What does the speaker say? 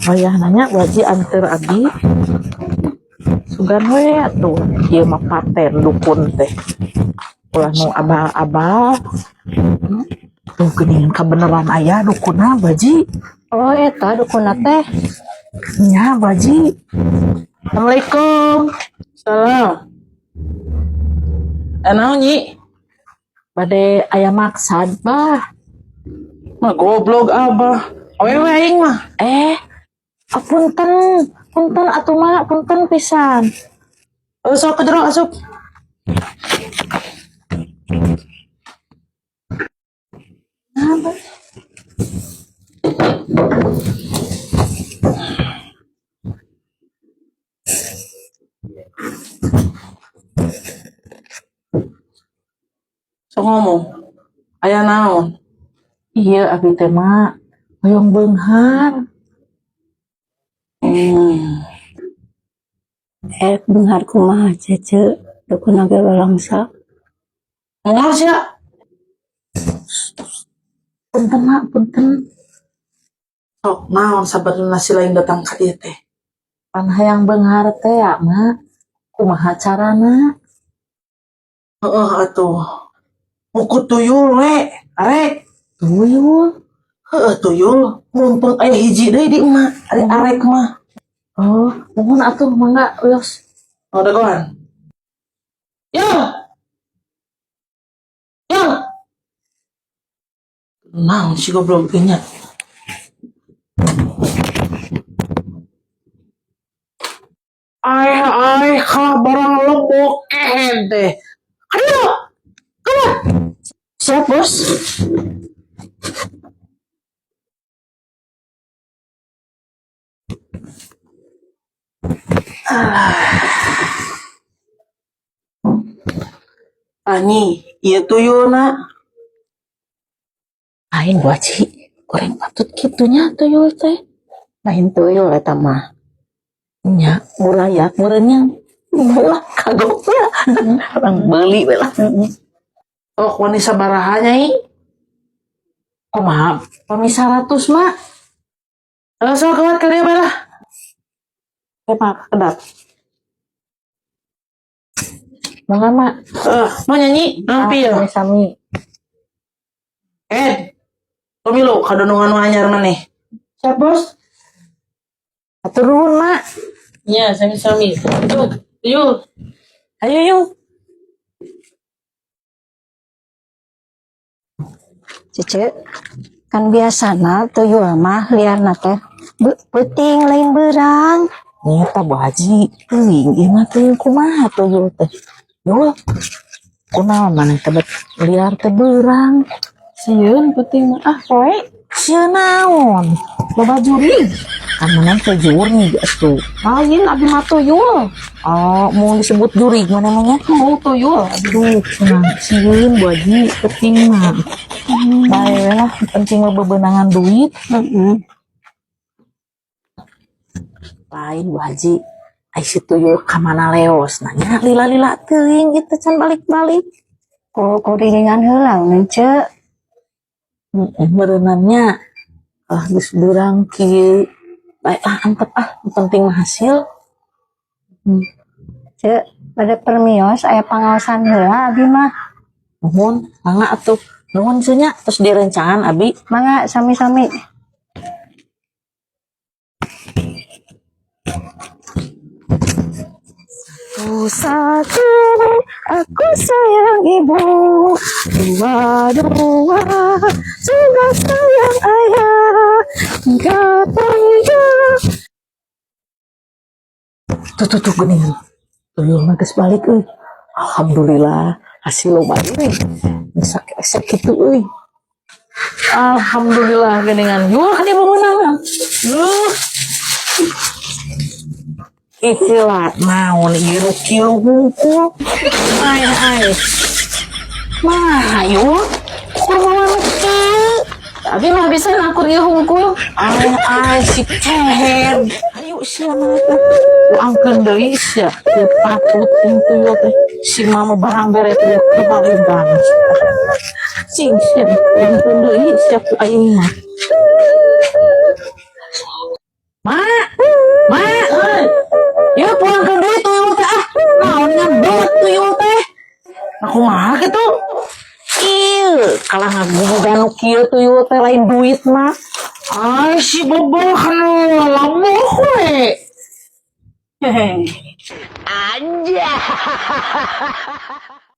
Ayah nanya waji antar abi sugan we atuh ieu mah paten dukun teh ulah nu abah-abah tuh geuningan kabeneran aya dukunna baji. Oh eta dukunna teh Nya baji. Assalamualaikum. Salam. Naon nyi? Bade aya maksad bah. Mah goblok abah. Awewe aing mah. Punten atuh mah punten pisan. Sok ke jero asup. Sok ngomong. Aya naon? Iya abi teh mah hoyong beunghar. beunghar kumaha cece dukunna ge walangsa. Ngomong sia. Punten mak punten. Sok naon sabarna si lain datang ka dieu teh. Pan hayang beunghar teh ya mak kumaha carana? Heeh atuh. Uku tuyul we, arek. Tuyul. Heeh tuyul. Mumpung aya hiji deui di emak, ari arek mah. Oh, mohon atuh mangga wios. Oh dagoan. Yang. Yang. Naon si goblok teh nya? Ay kalah barang lembok teh. Ayo. Keluar. Siap, Bos. Ani, ieu tuyulna. Lain waji, goreng patut kitunya tuyul teh. Lain tuyul eta mah. Nya murayak meureunnya. Belah kagoknya. Orang beli belah. Oh, wani sabaraha nyai? Kumaha? Pami 100 mak. Sok keluar ka dieu bae. Mak kedap. Mangga mak. Mau nyanyi? Nampi ya? Sami. Pemilu kadonongan anyar maneh. Siap, Bos. Atur nuhun mak. Nya, sami-sami. Yuk. Ayo yuk. Cece kan biasana tuyul mah liarna teh peuting lain beurang. Nyata Bu Haji, teuing ieu mah teuing kumaha tuyul teh. Yo. Kunaon maneh teh liar teh beurang. Sieun penting mah Poe sieun naon? Loba juri. Kan maneh teh juri atuh. lain abi mah tuyul. Oh, mau disebut juri mana namanya? Mau tuyul. Aduh, sieun Bu Haji penting mah. Bae we lah, penting mah bebenangan duit. Lain Bu Haji. Ai si tuyul ka mana leos nanya lila-lila teuing gitu can balik-balik. Kuringan heulang nece. Berenangnya geus beurang kieu. Bae antep penting mah hasil. Cek pada permios aya pangaosan heula abi mah. Nuhun, mangga atuh. Nuhun nya terus direncangan abi. Mangga sami-sami. Satu, aku sayang ibu. Dua, juga sayang ayah. Tiga, Tuh geuning. Tuyul mah geus balik euy. Alhamdulillah hasil lo balik euy. Bisa esek kitu euy. Alhamdulillah geuningan. Yuk kan ieu beunangan. Istilah naon ieu kieu hungkul. Ai. Mah yuk. Kumaha teh? Abi mah bisa nakur ieu hungkul. Ai si keher. Ayo sia mah teh. Angkeun deui sia. Teu patut tuyul teh. Si mama barang bere teh kebaling banget. Cing sia. Angkeun deui sia ku aing mah. Mak, mak, ya pulang ke deui tuyul teh ah. Naonnya beut tuyul teh. Aku mah gitu. Ieu, kalah ngagugan kieu tuyul teh lain duit mah. Ay, si Bobo kan lamuh we. Hehe. Anjay.